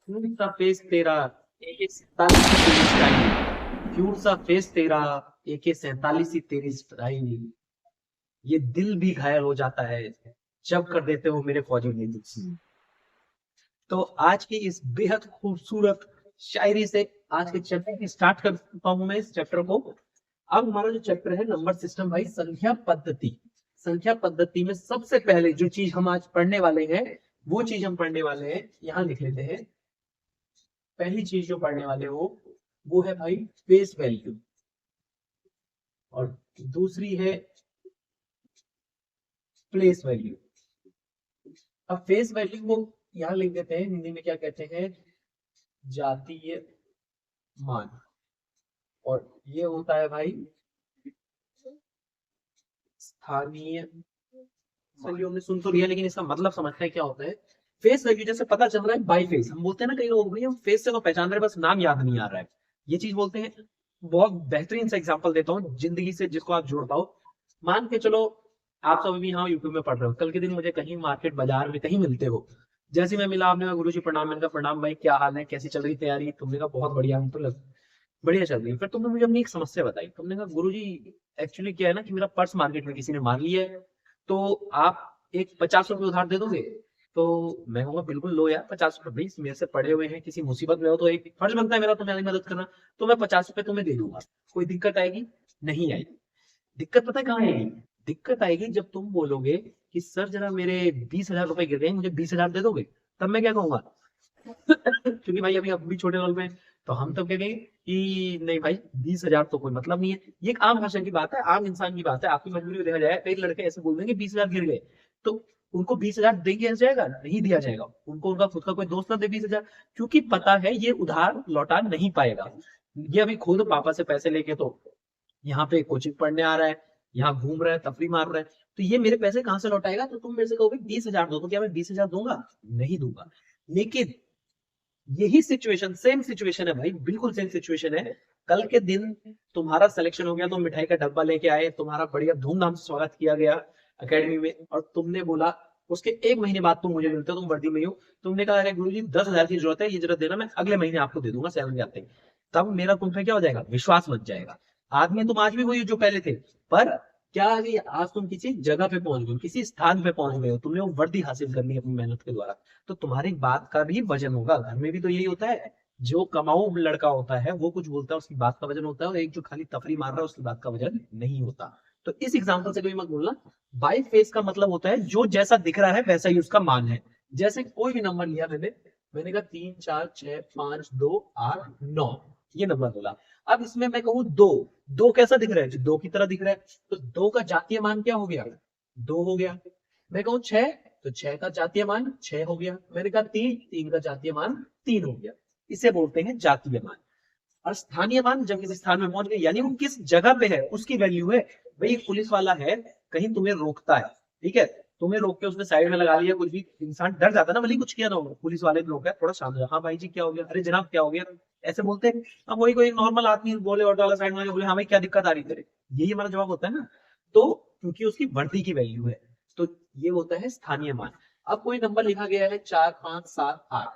Cute सा face तेरा AK-47 style, cute सा फेस तेरा AK-47 तेरी स्टाइल, ये दिल भी घायल हो जाता है जब कर देते हो मेरे फौजी ने तुझसे। तो आज की इस बेहद खूबसूरत शायरी से आज के चैप्टर की स्टार्ट करता हूं मैं इस चैप्टर को। अब हमारा जो चैप्टर है नंबर सिस्टम भाई, संख्या पद्धति। संख्या पद्धति में सबसे पहले जो चीज हम आज पढ़ने वाले हैं, वो चीज हम पढ़ने वाले हैं, यहां लिख लेते हैं। पहली चीज जो पढ़ने वाले हो वो है भाई फेस वैल्यू, और दूसरी है प्लेस वैल्यू। अब फेस वैल्यू को यहां लिख देते हैं, हिंदी में क्या कहते हैं, जातीय मान। और ये होता है भाई स्थानीय। चलिए हमने सुन तो लिया, लेकिन इसका मतलब समझते हैं क्या होता है। फेस वैल्यू जैसे पता चल रहा है बाई फेस, हम बोलते हैं ना कई लोग भाई हम फेस से तो पहचान रहे हैं, बस नाम याद नहीं आ रहा है, ये चीज बोलते हैं। बहुत बेहतरीन सा एग्जांपल देता हूँ जिंदगी से जिसको आप जोड़ पाओ। मान के चलो आप सब अभी यहाँ यूट्यूब में पढ़ रहे हो, कल के दिन मुझे कहीं मार्केट बाजार में कहीं मिलते हो। जैसे मैं मिला, आपने कहा गुरु जी प्रणाम, मैंने कहा प्रणाम भाई, क्या हाल है, कैसी चल रही तैयारी, तुमने कहा बहुत बढ़िया, हम तो बढ़िया चल रही है। फिर तुमने मुझे अपनी एक समस्या बताई, तुमने कहा गुरु जी एक्चुअली क्या है ना कि मेरा पर्स मार्केट में किसी ने मार लिया है, तो आप एक 50 रुपए उधार दे दोगे। तो मैं कहूंगा बिल्कुल लो यार, 50 रुपए भाई मेरे से पड़े हुए हैं, किसी मुसीबत में हो तो एक फर्ज बनता है मेरा तुम्हारी मदद करना। तो मैं 50 रुपए तुम्हें दे दूंगा, कोई दिक्कत आएगी? नहीं आएगी। दिक्कत पता है कहाँ आएगी? दिक्कत आएगी जब तुम बोलोगे कि सर जरा मेरे 20,000 रुपए गिर गए, मुझे 20,000 दे दोगे। तब मैं क्या कहूंगा? क्योंकि भाई अभी अब भी छोटे रोल में, तो हम तो कहेंगे कि नहीं भाई 20,000 तो कोई मतलब नहीं है। ये एक आम भाषा की बात है, आम इंसान की बात है, आपकी मजबूरी में देखा जाए कई लड़के ऐसे बोल देंगे 20,000 गिर गए, तो उनको 20,000 देंगे जाएगा? नहीं दिया जाएगा उनको, उनका खुद का कोई दोस्त ना दे 20,000, क्योंकि पता है ये उधार लौटा नहीं पाएगा। ये अभी खुद पापा से पैसे लेके तो यहाँ पे कोचिंग पढ़ने आ रहा है, यहाँ घूम रहा है, तफरी मार रहा है, तो ये मेरे पैसे कहाँ से लौटाएगा? तो तुम मेरे से कहोगे 20,000 दो, तो क्या मैं 20,000 दूंगा? नहीं दूंगा। लेकिन यही सिचुएशन, सेम सिचुएशन है भाई, बिल्कुल सेम सिचुएशन है। कल के दिन तुम्हारा सिलेक्शन हो गया, तुम मिठाई का डब्बा लेके आए, तुम्हारा बढ़िया धूमधाम से स्वागत किया गया एकेडमी में, और तुमने बोला, उसके एक महीने बाद तुम मुझे मिलते हो, तुम वर्दी में हो, तुमने कहा अरे गुरु जी 10,000 की जरूरत है, ये जरूरत देना, मैं अगले महीने आपको दे दूंगा सैलरी आते ही। तब मेरा तुम पे क्या हो जाएगा? विश्वास बच जाएगा। आदमी तुम आज भी वही हो जो पहले थे, पर क्या अभी आज तुम किसी जगह पे पहुंच गए हो, किसी स्थान पे पहुंच गए हो, तुमने वो वर्दी हासिल करनी है अपनी मेहनत के द्वारा, तो तुम्हारी बात का भी वजन होगा। घर में भी तो यही होता है, जो कमाऊ लड़का होता है वो कुछ बोलता है, उसकी बात का वजन होता है, और एक जो खाली तफरी मार रहा है उसकी बात का वजन नहीं होता। तो इस एग्जाम्पल से कभी मत बोलना। बाई फेस का मतलब होता है जो जैसा दिख रहा है वैसा ही उसका मान है। जैसे कोई भी नंबर लिया मैंने, मैंने कहा 3 4 6 5 2 8 9, ये नंबर बोला। अब इसमें मैं कहूँ दो, दो कैसा दिख रहा है? जो दो की तरह दिख रहा है, तो दो का जातीय मान क्या हो गया? दो हो गया। मैं कहूँ छह, तो छह का जातीय मान छह हो गया। मैंने कहा तीन, तीन का जातीय मान तीन हो गया। इसे बोलते हैं जातीय मान। और स्थानीय मान जब किसी स्थान में पहुंच गए, यानी वो किस जगह पे है उसकी वैल्यू है। भाई एक पुलिस वाला है, कहीं तुम्हें रोकता है, ठीक है, तुम्हें रोक के उसने साइड में लगा लिया, कुछ भी इंसान डर जाता है ना, भले ही कुछ किया ना हो, पुलिस वाले ने रोका है, थोड़ा शांत हो जा, हाँ भाई जी क्या हो गया, अरे जनाब क्या हो गया, ऐसे बोलते हैं। अब वही कोई नॉर्मल आदमी बोले, ऑटो वाला साइड में बोले हाँ भाई क्या दिक्कत आ रही है तेरे, यही हमारा जवाब होता है ना। तो क्योंकि उसकी वर्दी की वैल्यू है, तो ये होता है स्थानीय मान। अब कोई नंबर लिखा गया है 4 5 7 8,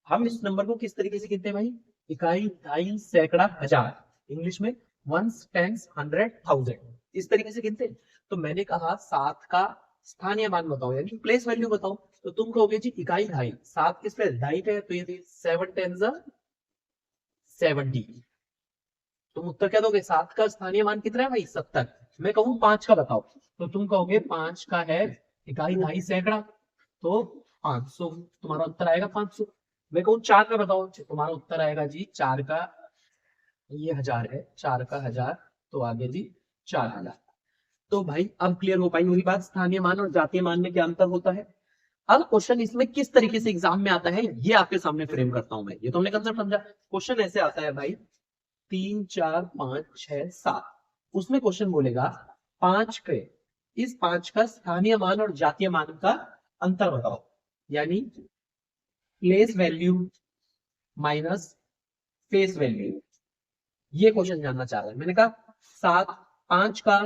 हम इस नंबर को किस तरीके से गिनते हैं भाई? इकाई, ढाई, सैकड़ा, हजार, इंग्लिश में वंस, टेंस, हंड्रेड, थाउजेंड, इस तरीके से गिनते हैं। तो मैंने कहा सात का स्थानीय मान बताओ, यानी प्लेस वैल्यू बताओ। तो तुम कहोगे जी इकाई ढाई, सात किस पे? ढाई पे, तो ये 7 10 70। तुम उत्तर क्या दोगे? सात का स्थानीय मान कितना है भाई? 70। मैं कहूँ पांच का बताओ, तो तुम कहोगे पांच का है इकाई ढाई सैकड़ा, तो 500, तुम्हारा उत्तर आएगा 500। मैं कहूँ चार का बताओ, तुम्हारा उत्तर आएगा जी चार का, ये हजार है, चार का हजार, तो आगे जी 4,000। तो भाई अब क्लियर हो पाई वही बात, स्थानीय मान और जातीय मान में क्या अंतर होता है। अब क्वेश्चन इसमें किस तरीके से एग्जाम में आता है ये आपके सामने फ्रेम करता हूं मैं, ये तो हमने कंसेप्ट समझा। क्वेश्चन ऐसे आता है भाई, 3 4 5 6 7, उसमें क्वेश्चन बोलेगा पांच के, इस पांच का स्थानीय मान और जातीय मान का अंतर बताओ, यानी place value minus face value, ये क्वेश्चन जानना चाह रहा है। मैंने कहा सात, पांच का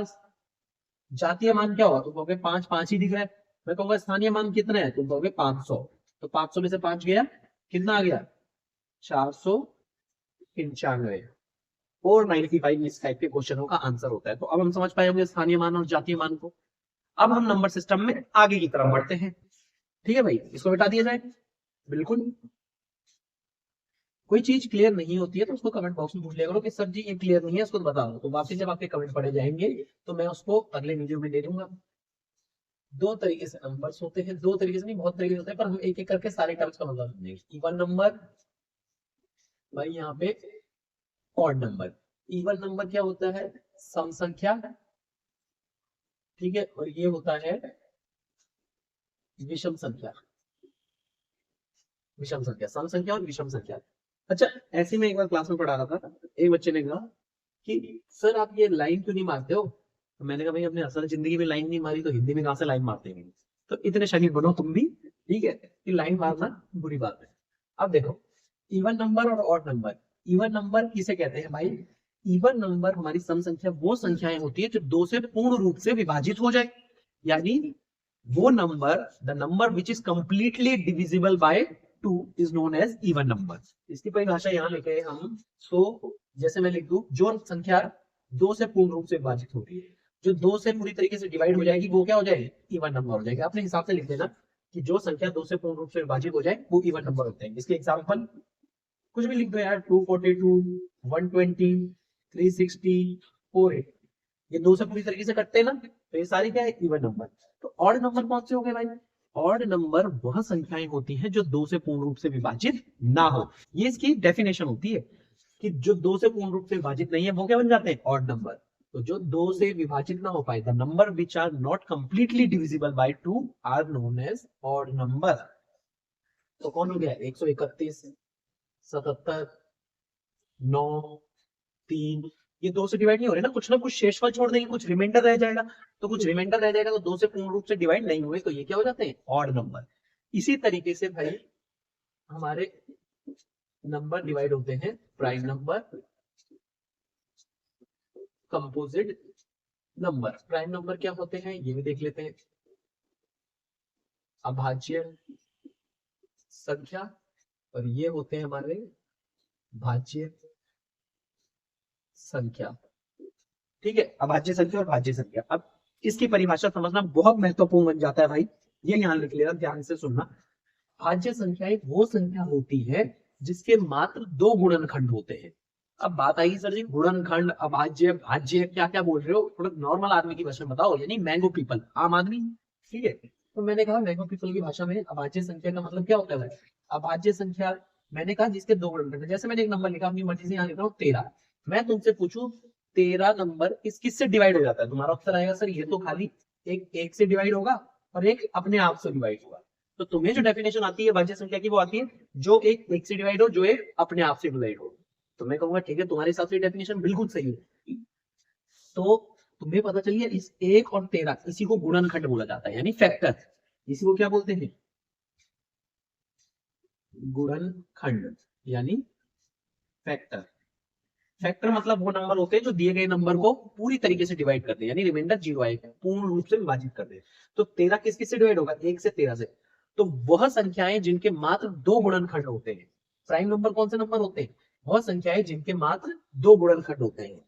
जातीय मान क्या होगा? तुम कहोगे पांच, पांच ही दिख रहा है। मैं कहूंगा स्थानीय मान कितना है? तुम कहोगे 500। तो 500 में से पांच गया, कितना आ गया? 495 495 इस टाइप के क्वेश्चनों का आंसर होता है। तो अब हम समझ पाए होंगे स्थानीय मान और जातीय मान को। अब हम नंबर सिस्टम में आगे की तरफ बढ़ते हैं। ठीक है भाई, इसको हटा दिया जाए। बिल्कुल, कोई चीज क्लियर नहीं होती है तो उसको कमेंट बॉक्स में पूछ लिया करो कि सर जी ये क्लियर नहीं है, इसको बता दो। तो वापस जब आपके कमेंट पढ़े जाएंगे तो मैं उसको अगले वीडियो में दे दूंगा। दो तरीके से नंबर्स होते हैं, दो तरीके से नहीं बहुत तरीके से होते हैं, पर हम एक एक करके सारे टर्म्स का मतलब समझेंगे। इवन नंबर भाई, यहाँ पे ऑड नंबर। इवन नंबर क्या होता है? सम संख्या। ठीक है, और ये होता है विषम संख्या। विषम संख्या, सम संख्या और विषम संख्या। अच्छा, ऐसे में एक बार क्लास में पढ़ा रहा था, एक बच्चे ने कहा कि सर आप ये लाइन क्यों नहीं मारते हो? तो मैंने कहा भाई अपने असल जिंदगी में लाइन नहीं मारी तो हिंदी में कहां से लाइन मारते हैं? तो इतने शरीफ बनो तुम भी, ठीक है, कि लाइन मारना बुरी बात है। अब देखो, इवन नंबर और ऑड नंबर। इवन नंबर किसे कहते हैं भाई? इवन नंबर हमारी सम संख्या वो संख्याएं होती है जो दो से पूर्ण रूप से विभाजित हो जाए, यानी वो number, the number which is completely divisible by 2 is known as even number. इसकी परिभाषा यहाँ लिखे हम। सो जैसे मैं लिख दूं, जो संख्या दो से पूर्ण रूप से विभाजित होती है, जो दो से पूरी तरीके से डिवाइड हो जाएगी, वो क्या हो जाएगी? इवन नंबर हो जाएगी। अपने हिसाब से लिख देना कि जो संख्या दो से पूर्ण रूप से विभाजित हो जाए वो इवन नंबर होते हैं। इसके एग्जांपल कुछ भी लिख दो यार, 242, 120, 360, 480, ये दो से पूरी तरीके से कटते हैं ना, तो ये सारी क्या है? Even number. तो ऑड नंबर कौन से हो गए भाई? ऑड नंबर वह संख्याएं होती हैं जो दो से पूर्ण रूप से विभाजित ना हो। ये इसकी डेफिनेशन होती है कि जो दो से पूर्ण रूप से विभाजित नहीं है वो क्या बन जाते हैं? Odd number. तो जो दो से विभाजित ना हो पाए, the number which are not completely divisible by 2 are known as odd number. तो कौन हो गया? 131, 77, 9, 3, ये दो से डिवाइड नहीं हो रहे ना कुछ शेषफल छोड़ देंगे, कुछ रिमाइंडर रह जाएगा। तो कुछ रिमाइंडर रह जाएगा तो दो से पूर्ण रूप से डिवाइड नहीं हुए, तो ये क्या हो जाते हैं? Odd number. इसी तरीके से भाई हमारे नंबर डिवाइड होते हैं, prime number, composite number. Prime number क्या होते हैं ये भी देख लेते हैं। अभाज्य संख्या, और ये होते हैं हमारे भाज्य संख्या। ठीक है, अभाज्य संख्या और भाज्य संख्या। अब इसकी परिभाषा समझना बहुत महत्वपूर्ण बन जाता है भाई, ये यहां लिख लेना, ध्यान से सुनना। भाज्य संख्या एक वो संख्या होती है जिसके मात्र दो गुणनखंड होते हैं। अब बात आएगी सर जी गुणनखंड, अभाज्य, भाज्य क्या क्या बोल रहे हो? थोड़ा नॉर्मल आदमी की भाषा में बताओ, यानी मैंगो पीपल, आम आदमी। ठीक है, तो मैंने कहा मैंगो पीपल की भाषा में अभाज्य संख्या का मतलब क्या होता है? अभाज्य संख्या मैंने कहा जिसके दो गुणनखंड है। जैसे मैंने एक नंबर लिखा, अपनी मर्जी से यहाँ लिख रहा हूँ 13, मैं तुमसे पूछूं 13 नंबर किससे डिवाइड हो जाता है? तुम्हारा उत्तर आएगा सर ये तो खाली एक से डिवाइड होगा और एक अपने आप से डिवाइड होगा। तो तुम्हें जो डेफिनेशन आती है भाज्य संख्या की वो आती है जो एक से डिवाइड हो, जो एक अपने आप से डिवाइड हो। तो मैं कहूंगा ठीक है, तुम्हारे हिसाब से डेफिनेशन बिल्कुल सही है। तो तुम्हें पता चलिए इस 1 और 13 इसी को गुणनखंड बोला जाता है, यानी फैक्टर। इसी को क्या बोलते हैं? गुणनखंड यानी फैक्टर। फैक्टर मतलब वो नंबर होते हैं जो दिए गए नंबर को पूरी तरीके से डिवाइड करते हैं, यानी रिमाइंडर 0 आएगा, पूर्ण रूप से विभाजित करते हैं। तो 13 किस किस से डिवाइड होगा? 1 से 13 से। तो वह संख्याएं जिनके मात्र दो गुणनखंड होते हैं। प्राइम नंबर कौन से नंबर होते हैं? वह संख्याएं जिनके मात्र दो गुणनखंड होते हैं,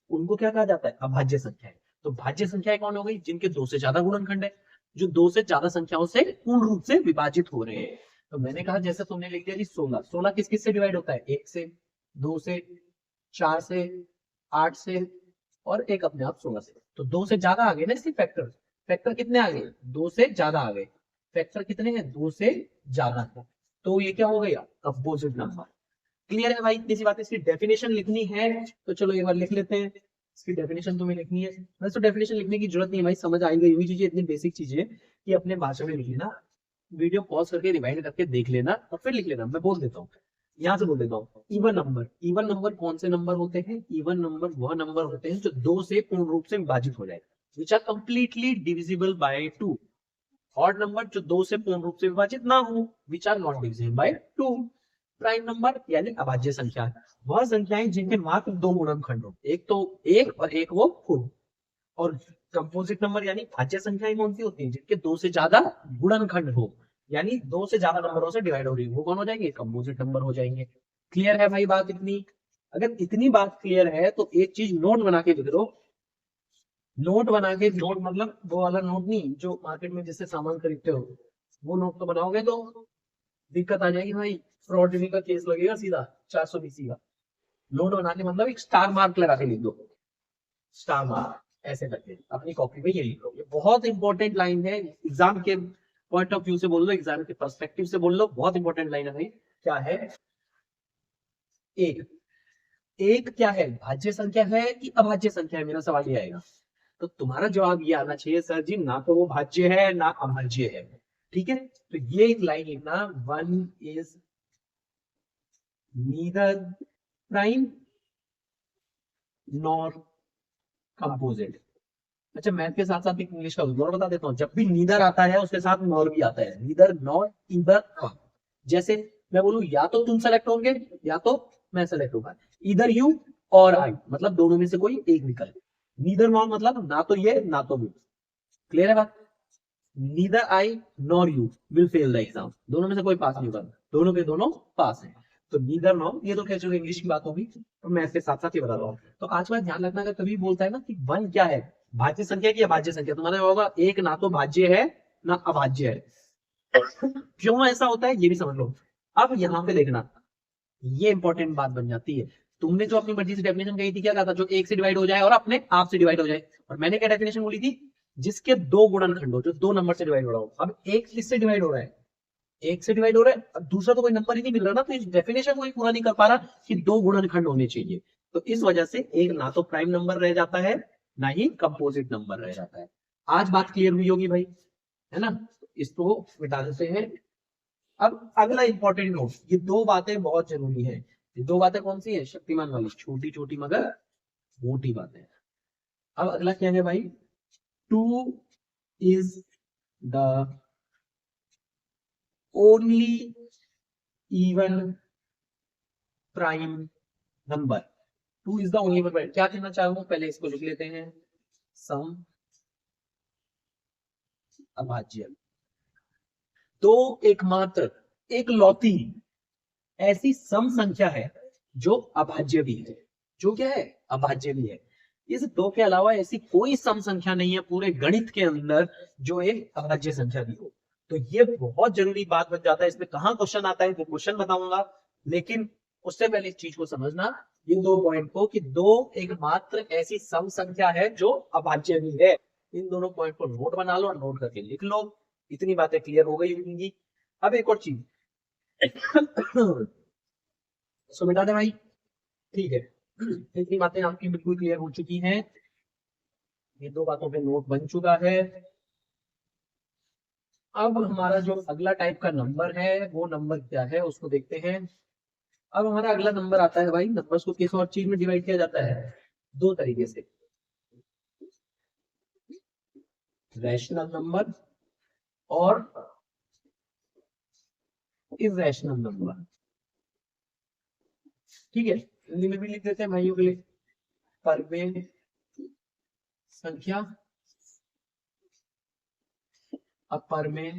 उनको क्या कहा जाता है? अभाज्य संख्याएं। तो भाज्य संख्याएं कौन हो गई? जिनके दो से ज्यादा गुणनखंड है, जो दो से ज्यादा संख्याओं से पूर्ण रूप से विभाजित हो रहे हैं। तो मैंने कहा जैसे तुमने लिख दिया 16, 16 किस किस से डिवाइड होता है? 1 से, 2 से, 4 से, 8 से, और एक अपने आप 16 से। तो दो से ज्यादा आ गए ना इसके फैक्टर। फैक्टर कितने आ गए? दो से ज्यादा आ गए। फैक्टर कितने हैं? दो से ज्यादा है। तो ये क्या हो गया? Composite number. क्लियर है भाई? इतनी सी बात। इसकी डेफिनेशन लिखनी है तो चलो एक बार लिख लेते हैं। इसकी डेफिनेशन तुम्हें लिखनी है, वैसे तो डेफिनेशन लिखने की जरूरत नहीं है भाई, समझ आएंगे। ये चीजें इतनी बेसिक चीजें कि अपने भाषा में लिख लेना, वीडियो पॉज करके रिवाइंड करके देख लेना और फिर लिख लेना। मैं बोल देता हूँ, यहाँ से बोल देता हूँ। इवन नंबर, इवन नंबर कौन से नंबर होते हैं? इवन नंबर वह नंबर होते हैं जो दो से पूर्ण रूप से विभाजित हो जाए, which are completely divisible by 2। Odd number जो दो से पूर्ण रूप से विभाजित ना हो, which are not divisible by 2। Prime number यानी अभाज्य संख्या, वह संख्याएं जिनके मात्र दो गुणनखंड हो, एक तो एक और एक वो खुद। और कंपोजिट नंबर यानी भाज्य संख्याएं कौन सी होती हैं? जिनके दो से ज्यादा गुणनखंड हो, यानी दो से ज्यादा नंबरों से डिवाइड हो रही है, वो कौन हो जाएंगे? कंपोजिट नंबर हो जाएंगे। क्लियर है भाई बात इतनी? अगर इतनी बात क्लियर है तो एक चीज नोट बना के लिख दो। नोट बना के, नोट मतलब वो वाला नोट नहीं जो मार्केट में जिससे सामान खरीदते हो, वो नोट तो बनाओगे तो दिक्कत आ जाएगी भाई, फ्रॉडरी का केस लगेगा सीधा 420 का। नोट बना के मतलब एक स्टार मार्क लगा के लिख दो, स्टार मार्क ऐसे करके अपनी कॉपी में ये लिख लो। ये बहुत इंपॉर्टेंट लाइन है, एग्जाम के पॉइंट ऑफ व्यू से बोल लो, एग्जाम के पर्सपेक्टिव से बोल लो, बहुत इंपॉर्टेंट लाइन है भाई। क्या है? एक। एक क्या है, भाज्य संख्या है कि अभाज्य संख्या है, मेरा सवाल ये आएगा। तो तुम्हारा जवाब ये आना चाहिए सर जी, ना तो वो भाज्य है ना अभाज्य है। ठीक है, तो ये एक लाइन लिखना, one is neither prime nor composite. अच्छा, मैथ के साथ साथ एक इंग्लिश का और बता देता हूँ, जब भी नीदर आता है उसके साथ नॉर भी आता है, नीदर नॉर इधर। जैसे मैं बोलूं या तो तुम सेलेक्ट होंगे या तो मैं सेलेक्ट होगा, इधर यू और आई, मतलब दोनों में से कोई एक निकल। नीदर नॉर मतलब ना तो ये ना तो वो। क्लियर है बात? Neither I nor you will fail the exam, दोनों में से कोई पास नहीं होगा, दोनों के दोनों पास है। तो नीदर नॉर, ये तो खैर जो इंग्लिश की बात होगी, तो मैं इसके साथ साथ ही बता रहा हूँ। तो आज बात ध्यान रखना, अगर कभी बोलता है ना कि वन क्या है, भाज्य संख्या की अभाज्य संख्या, तुम्हारा होगा एक ना तो भाज्य है ना अभाज्य है। क्यों ऐसा होता है ये भी समझ लो। अब यहाँ पे देखना, ये इंपॉर्टेंट बात बन जाती है। तुमने जो अपनी मर्जी से डेफिनेशन कही थी, क्या कहा था, जो एक से डिवाइड हो जाए और अपने आप से डिवाइड हो जाए। और मैंने क्या डेफिनेशन बोली थी, जिसके दो गुणनखंड हो, जो दो नंबर से डिवाइड हो रहा हो। अब एक किससे डिवाइड हो रहा है, एक से डिवाइड हो रहा है, अब दूसरा तो कोई नंबर ही नहीं मिल रहा ना, तो इस डेफिनेशन को ही पूरा नहीं कर पा रहा कि दो गुणनखंड होने चाहिए। तो इस वजह से एक ना तो प्राइम नंबर रह जाता है ना ही कंपोजिट नंबर रह जाता है। आज बात क्लियर हुई होगी भाई, है ना? इसको मिटा देते हैं। अब अगला इंपॉर्टेंट नोट, ये दो बातें बहुत जरूरी है। ये दो बातें कौन सी है? शक्तिमान वाली, छोटी छोटी मगर मोटी बातें। अब अगला क्या है भाई, two is the only even prime number. Two is the only one, क्या कहना चाहूंगा, पहले इसको लिख लेते हैं, सम अभाज्य। तो एकमात्र एक लौती ऐसी सम संख्या है जो अभाज्य भी है, जो क्या है, अभाज्य भी है। इस दो के अलावा ऐसी कोई सम संख्या नहीं है पूरे गणित के अंदर जो एक अभाज्य संख्या भी हो। तो ये बहुत जरूरी बात बन जाता है, इसमें कहाँ क्वेश्चन आता है वो क्वेश्चन बताऊंगा, लेकिन उससे पहले इस चीज को समझना, ये दो पॉइंट को, कि दो एकमात्र ऐसी सम संख्या है जो अभाज्य भी है। इन दोनों पॉइंट को नोट बना लो और नोट करके लिख लो। इतनी बातें क्लियर हो गई होंगी। अब एक और चीज सो मिटा दे भाई, ठीक है। इतनी बातें आपकी बिल्कुल क्लियर हो चुकी हैं, ये दो बातों पे नोट बन चुका है। अब हमारा जो अगला टाइप का नंबर है वो नंबर क्या है उसको देखते हैं। अब हमारा अगला नंबर आता है भाई, नंबर्स को किस और चीज में डिवाइड किया जाता है, दो तरीके से, रैशनल नंबर और इरेशनल नंबर। ठीक है, हिंदी में भी लिख देते हैं भाइयों के लिए, परमेय संख्या, अपरमेय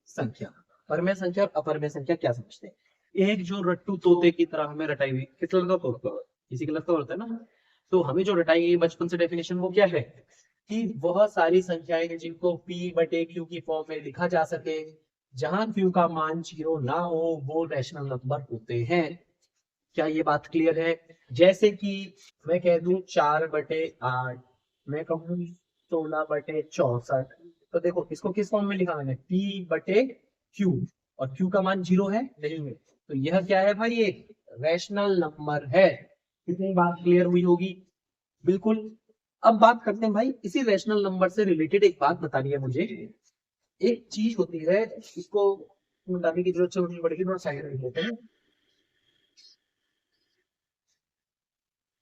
संख्या। परमेय संख्या और अपरमेय संख्या क्या समझते हैं? एक जो रट्टू तोते की तरह हमें रटाई हुई, किस कलर का तोता, इसी कलर का होता है ना। तो हमें जो रटाई गई बचपन से डेफिनेशन वो क्या है, कि वह सारी संख्याएं हैं जिनको p बटे q की फॉर्म में लिखा जा सके, जहां q का मान 0 ना हो वो रैशनल नंबर होते हैं। क्या ये बात क्लियर है? जैसे कि मैं कह दूं 4/8, मैं कहूँ 16/64, तो देखो इसको किस फॉर्म में लिखा मैंने, p/q, और q का मान 0 है नहीं है, तो यह क्या है भाई, एक रैशनल नंबर है। कितनी बात क्लियर हुई होगी? बिल्कुल। अब बात करते हैं भाई, इसी रैशनल नंबर से रिलेटेड एक बात बतानी है मुझे। एक चीज होती है, इसको बताने की जरूरत से पड़ेगी, थोड़ा साइड में लेते हैं।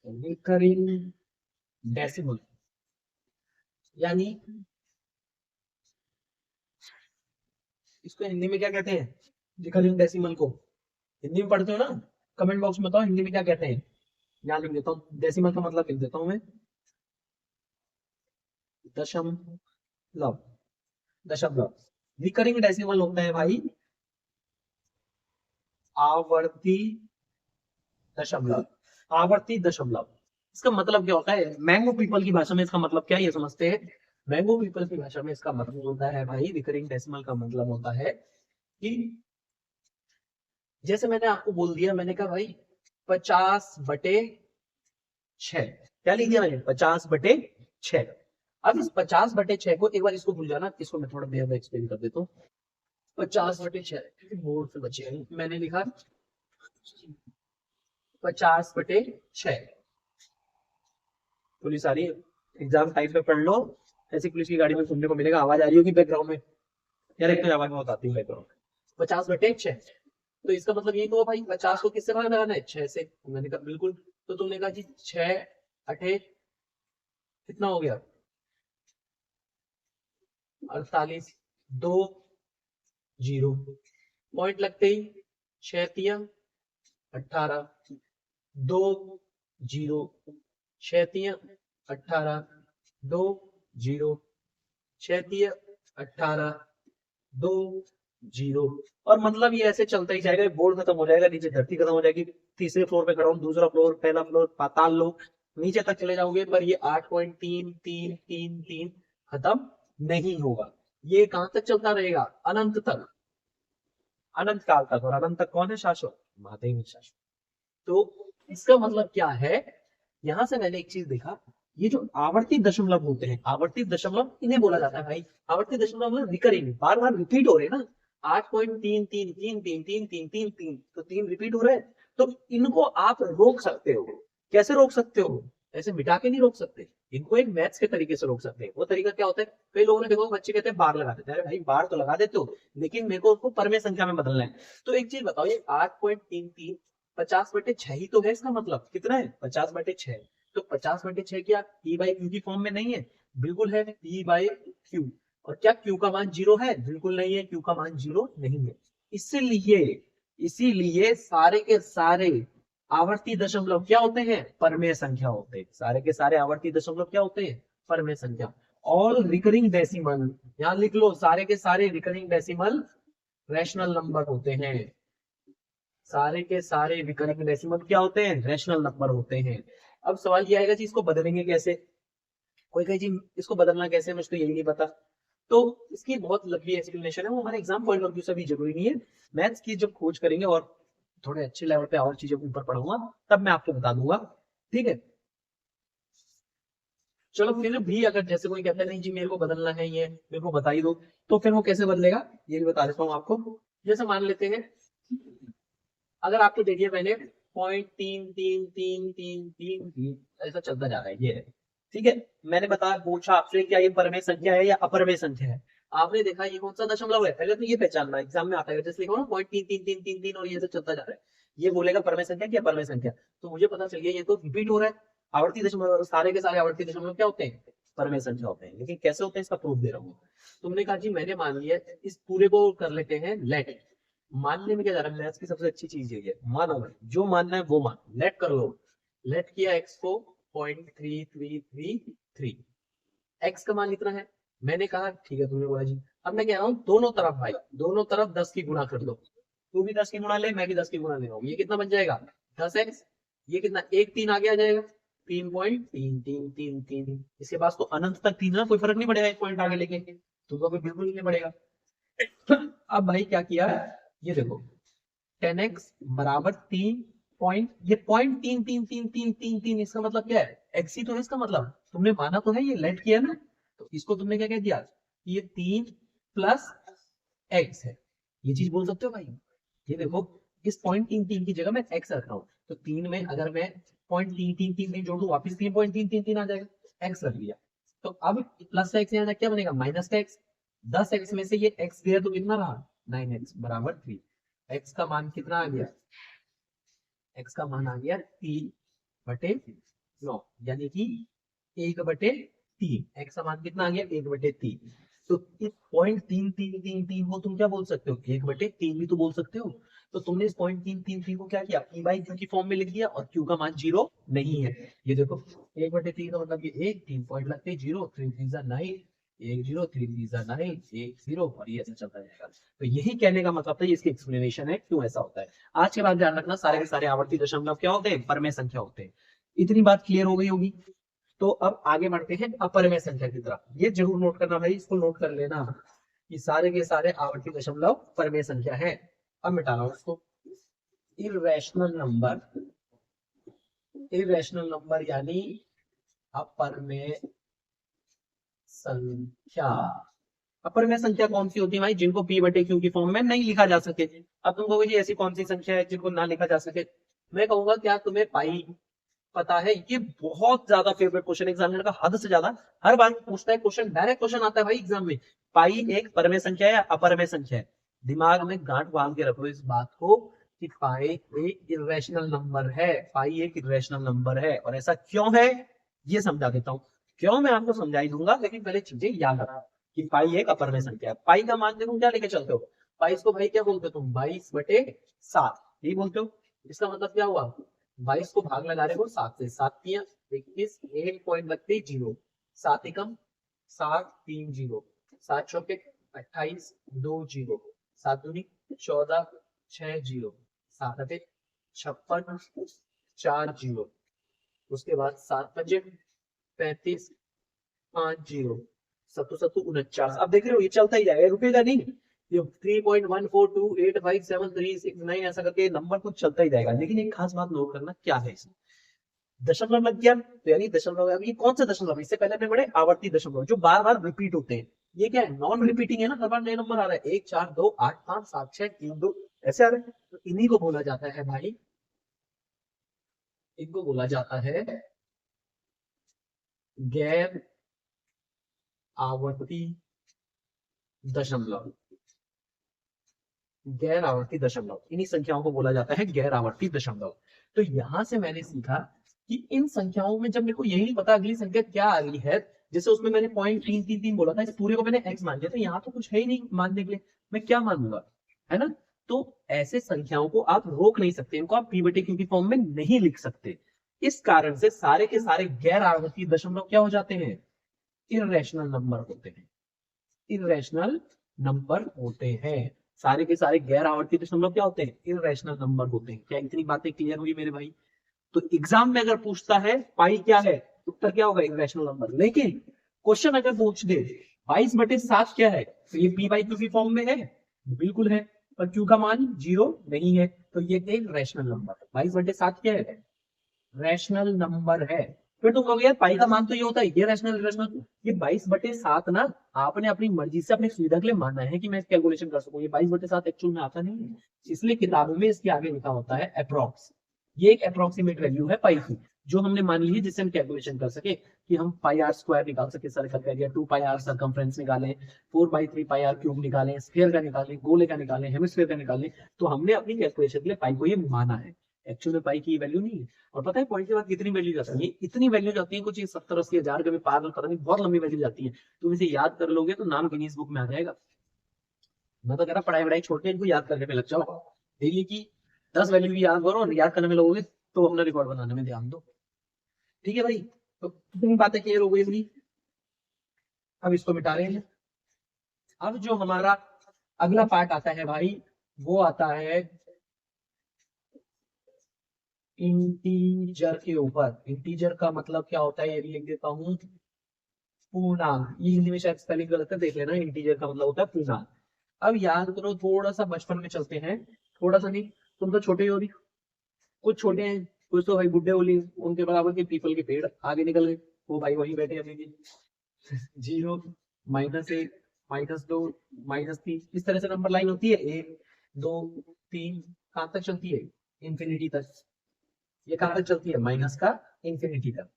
रिकरिंग डेसिमल, यानी इसको हिंदी में क्या कहते हैं, रिकरिंग डेसिमल को हिंदी में पढ़ते हो ना, कमेंट बॉक्स में बताओ हिंदी में क्या कहते हैं। यहाँ लिख देता हूँ, डेसिमल का मतलब लिख देता हूँ मैं, दशमलव। दशमलव, रिकरिंग डेसिमल होता है भाई आवर्ती दशमलव, आवर्ती दशमलव। इसका मतलब क्या होता है मैंगो पीपल की भाषा में, इसका मतलब क्या है ये समझते हैं। मैंगो पीपल की भाषा में इसका मतलब होता है भाई, रिकरिंग डेसिमल का मतलब होता है कि जैसे मैंने आपको बोल दिया, मैंने कहा भाई 50/6, क्या लिख दिया मैंने 50/6। अब इस 50/6 को एक बार इसको भूल जाना, इसको मैं थोड़ा देर में एक्सप्लेन कर देता हूँ। 50/6 बोर्ड से बचे, मैंने लिखा 50/6। पुलिस आ रही है, एग्जाम टाइम पे पढ़ लो, ऐसी पुलिस की गाड़ी में सुनने को मिलेगा, आवाज आ रही होगी बैकग्राउंड में यार, एक तो आवाज बहुत आती है बैकग्राउंड में। 50/6, तो इसका मतलब ये तो हुआ भाई 50 को किससे भाग लगाना है 6 से, मैंने कहा बिल्कुल। तो तुमने कहा जी 6 अठे कितना हो गया 48, 2 0 पॉइंट लगते ही 6 तिया 18, 2 0 6 तिया 18, 2 0 6 तिया 18, 2 0। और मतलब ये ऐसे चलता ही जाएगा, बोर्ड खत्म हो जाएगा, नीचे धरती खत्म हो जाएगी, तीसरे फ्लोर पे खड़ा हूं, दूसरा फ्लोर, पहला फ्लोर, पाताल लोक, नीचे तक चले जाओगे, पर ये 8.3333 खत्म नहीं होगा। ये कहां तक चलता रहेगा, अनंत तक, अनंत काल तक। और अनंत तक कौन है, शाश्वत, महादेव है शाश्वत। तो इसका मतलब क्या है, यहां से मैंने एक चीज देखा, ये जो आवर्ती दशमलव होते हैं, आवर्ती दशमलव इन्हें बोला जाता है भाई, आवर्ती दशमलव मतलब रिकरिंग, बार बार रिपीट हो रहे हैं ना, 8.333333 तो 3 रिपीट हो रहे हैं। तो इनको आप रोक सकते हो, कैसे रोक सकते हो, ऐसे मिटा के नहीं रोक सकते, इनको एक मैथ्स के तरीके से रोक सकते हैं। वो तरीका क्या होता है, कई लोगों ने देखो बच्चे कहते हैं बार लगा देते हैं, अरे भाई बार तो लगा देते हो, लेकिन मेरे को उसको परमे संख्या में बदलना है। तो एक चीज बताओ, ये 8.33 50/6 ही तो है, इसका मतलब कितना है 50/6। तो 50/6 क्या पी बाई क्यू की फॉर्म में नहीं है, बिल्कुल है पी बाई क्यू। और क्या क्यू का मान 0 है, बिल्कुल नहीं है, क्यू का मान 0 नहीं है। इसीलिए इसीलिए सारे के सारे आवर्ती दशमलव क्या होते हैं, परमेय संख्या होते हैं, सारे के सारे आवर्ती दशमलव क्या होते हैं, परमेय संख्या। और रिकरिंग डेसिमल, यहां लिख लो, सारे के सारे रिकरिंग डेसिमल रैशनल नंबर होते हैं, सारे के सारे रिकरिंग डेसिमल क्या होते हैं, रैशनल नंबर होते हैं। अब सवाल ये आएगा जी इसको बदलेंगे कैसे, कोई कहे जी इसको बदलना कैसे, मुझको यही नहीं पता। तो इसकी बहुत लंबी एक्सप्लेनेशन है, वो हमारे एग्जाम पॉइंट ऑफ व्यू से भी जरूरी नहीं है। मैथ्स की जब खोज करेंगे और थोड़े अच्छे लेवल पे और चीजें ऊपर पढ़ूंगा, तब मैं आपको बता दूंगा, ठीक है। चलो फिर भी अगर जैसे कोई कहता है नहीं जी मेरे को बदलना है, ये मेरे को बता ही दो, तो फिर वो कैसे बदलेगा ये भी बता देता हूँ आपको। जैसे मान लेते हैं, अगर आपको देखिए मैंने 0.333333 ऐसा चलता जा रहा है, ये है, ठीक है। मैंने बताया पूछा आपसे क्या ये परमेय संख्या है या अपरमेय संख्या है, आपने देखा ये कौन सा दशमलव है, पहले तो ये पहचानना है, एग्जाम में आता है जैसे लिखो ना 0.333333 और ये ऐसे चलता जा रहा है, ये बोलेगा परमेय संख्या क्या परमेय संख्या। तो मुझे पता चल गया ये तो रिपीट हो रहा है, आवर्ती दशमलव, सारे के सारे आवर्ती दशमलव क्या होते हैं, परमेय संख्या होते हैं। लेकिन कैसे होते हैं इसका प्रूफ दे रहा हूँ। तुमने कहा जी मैंने मान लिया, इस पूरे को कर लेते हैं लेट। मानने में क्या जा रहा है, मैथ्स की सबसे अच्छी चीज ये है, मानो भाई जो मानना है वो मान, लेट कर लो। लेट किया x को 0.3333, x का मान इतना है, मैंने कहा ठीक है, तुमने बोला जी। अब मैं कह रहा हूँ दोनों तरफ भाई, दोनों तरफ 10 की गुणा कर लो, तू भी 10 की गुणा ले, मैं भी 10 की गुणा ले रहा हूँ, ये कितना बन जाएगा 10x, ये कितना एक 3 आगे आ जाएगा, 3.3333। इसके पास तो अनंत तक 3 ना, कोई फर्क नहीं पड़ेगा एक पॉइंट आगे लेके, तुमको भी बिल्कुल नहीं पड़ेगा। अब भाई क्या किया, ये देखो 10x बराबर 3 पॉइंट, ये 0.333333, इसका मतलब क्या है, x ही तो है इसका मतलब, तुमने माना तो है, ये लेट किया ना, तो इसको तुमने क्या कह दिया, ये 3 प्लस x है, ये चीज बोल सकते हो भाई। ये देखो इस 0.33 की जगह मैं x रख रहा हूँ, तो 3 में अगर मैं 0.3333 जोड़ दूं वापिस 3.333 आ जाएगा, x रख लिया। तो अब प्लस का x यहाँ क्या बनेगा, माइनस का x, 10x में से ये x गया तो कितना रहा 9x बराबर 3। x का मान कितना आ गया, x का मान आ गया 3/9, यानी कि 1/3। x का मान कितना आ गया 1/3। तो इस 0.3333 को तुम क्या बोल सकते हो, 1/3 भी तो बोल सकते हो। तो तुमने इस 0.3333 को क्या किया, p बाई क्यू की फॉर्म में लिख दिया, और q का मान 0 नहीं है। ये देखो 1/3 का मतलब ये 1, 3 पॉइंट लगते 0, 3 3 9, 1 0 3 3 9 1 0 और ये ऐसे चलता जाएगा। तो यही कहने का मतलब था, इसकी एक्सप्लेनेशन है क्यों ऐसा होता है। आज के बाद ध्यान रखना, सारे के सारे आवर्ती दशमलव क्या होते हैं, परमेय संख्या होते हैं। इतनी बात क्लियर हो गई होगी। तो अब आगे बढ़ते हैं अपरमेय संख्या की तरफ। ये जरूर नोट करना भाई, इसको नोट कर लेना कि सारे के सारे आवर्ती दशमलव परमेय संख्या है। अब मिटा लो इसको। इरेशनल नंबर, इरेशनल नंबर यानी अपरमेय संख्या। अपरमेय संख्या कौन सी होती है भाई, जिनको p बटे q की फॉर्म में नहीं लिखा जा सके। अब तुम कहोगे जी ऐसी कौन सी संख्या है जिनको ना लिखा जा सके। मैं कहूंगा क्या तुम्हें पाई पता है? ये बहुत ज्यादा फेवरेट क्वेश्चन एग्जामिनर का, हद से ज्यादा। हर बार पूछता है क्वेश्चन, डायरेक्ट क्वेश्चन आता है भाई एग्जाम में। पाई एक परमेय संख्या है या अपरमेय संख्या है? दिमाग में गांठ बांध के रखो इस बात को कि पाई एक इरेशनल नंबर है। पाई एक इरेशनल नंबर है, और ऐसा क्यों है ये समझा देता हूँ। क्यों मैं आपको समझा ही दूंगा, लेकिन पहले चीजें याद रखना कि पाई एक अपरमेय संख्या है। पाई का मान देखो क्या लेके चलते हो, पाई को भाई क्या बोलते हो तुम, 22/7 यही बोलते हो। इसका मतलब क्या हुआ, 22 को भाग लगा रहे हो 7 से, 7 तिया 21, 1 पॉइंट लगते 0, 7 एकम 7 3 0, 7 चौके 28 2 0, 7 दूनी 14 6 0, 7 अठे 56 4 0, उसके बाद 7 पंजे 35 5 0, 7 7 49। अब देख रहे हो ये चलता ही जाएगा, रुकेगा नहीं। ये 3.142857369 ऐसा करके नंबर कुछ चलता ही जाएगा। लेकिन एक खास बात नोट करना, क्या है इसमें, दशमलव लग गया तो यानी दशमलव। अभी कौन सा दशमलव, इससे पहले अपने बड़े आवर्ती दशमलव जो बार बार रिपीट होते हैं। ये क्या है, नॉन रिपीटिंग है ना, हर बार नए नंबर आ रहा है, 1 4 2 8 5 7 6 3 2 ऐसे आ रहे हैं। तो इन्हीं को बोला जाता है भाई, इनको बोला जाता है गैर आवर्ती दशमलव। गैर आवर्ती दशमलव, इन्हीं संख्याओं को बोला जाता है गैर आवर्ती दशमलव। तो यहां से मैंने सीखा कि इन संख्याओं में जब मेरे को यही नहीं पता अगली संख्या क्या आ रही है, जैसे उसमें मैंने 0.333 बोला था, इस पूरे को मैंने x मान लिया, तो यहाँ तो कुछ है ही नहीं मानने के लिए, मैं क्या मानूंगा, है ना। तो ऐसे संख्याओं को आप रोक नहीं सकते, इनको आप p बटे q की फॉर्म में नहीं लिख सकते। इस कारण से सारे के सारे गैर आवर्ती दशमलव क्या हो जाते हैं, इरेशनल नंबर होते हैं। इरेशनल नंबर होते हैं, सारे के सारे गैर आवर्ती दशमलव क्या होते हैं, इरेशनल नंबर होते हैं। क्या इतनी बातें क्लियर हुई मेरे भाई? तो एग्जाम में अगर पूछता है पाई क्या है, उत्तर क्या होगा, इरेशनल नंबर। लेकिन क्वेश्चन अगर पूछ दे 22/7 क्या है, तो ये p बाई क्यू की फॉर्म में है, बिल्कुल है, पर क्यू का मान 0 नहीं है, तो ये एक रैशनल नंबर। 22/7 क्या है, रैशनल नंबर है। फिर तुम कहोगे यार पाई का मान तो ये होता है, ये रैशनल रैशनल। ये 22/7 ना आपने अपनी मर्जी से अपनी सुविधा के लिए मानना है कि मैं कैलकुलेशन कर सकूं। ये 22/7 एक्चुअल में आता नहीं है, इसलिए किताबों में इसके आगे लिखा होता है अप्रोक्स। ये एक अप्रोक्सीमेट वैल्यू है पाई की, जो हमने मान ली है, जिससे हम कैलकुलेशन कर सके कि हम पाई आर स्क्वायर निकाल सके, सर्कल का एरिया, 2 पाई आर सर्कमफ्रेंस निकालें, 4/3 पाई आर क्यूब निकालें, स्फीयर का निकालें, गोले का निकालें, हेमिस्फीयर का निकालें। तो हमने अपनी कैलकुलेशन के लिए पाई को ये माना है, एक्चुअल में पाई की वैल्यू नहीं है। और पता है पॉइंट के बाद कितनी वैल्यू जाती है, इतनी वैल्यू जाती है कुछ 70 80 हजार कभी पार पता नहीं, बहुत लंबी वैल्यू जाती है। तुम इसे याद कर लोगे तो नाम गिनीज बुक में आ जाएगा। मैं तो कह रहा पढ़ाई वढ़ाई छोड़ के इनको याद करने पे लग जाओ। डेली की 10 वैल्यू भी याद करो और याद करने में लगोगे तो अपना रिकॉर्ड बनाने में ध्यान दो। ठीक है भाई, तो कितनी बातें क्लियर हो गई अपनी। अब इसको मिटा रहे हैं। अब जो हमारा अगला पार्ट आता है भाई, वो आता है इंटीजर के ऊपर। इंटीजर का मतलब क्या होता है ये भी लिख देता हूं, पूर्णांक। ये हिंदी में शायद स्पेलिंग गलत है, देख लेना। इंटीजर का मतलब होता है पूर्णांक। अब याद करो, थोड़ा सा बचपन में चलते हैं, थोड़ा सा नहीं, तुम तो छोटे हो भी, कुछ छोटे हैं, कुछ तो भाई बुढ़े होली उनके बराबर के पीपल के पेड़ आगे निकल गए, वो भाई वहीं बैठे अभी भी। 0 -1 -2 -3 इस तरह से नंबर लाइन होती है, 1 2 3 कहां तक चलती है, इंफिनिटी तक। ये कहां तक चलती है, माइनस का इंफिनिटी तक।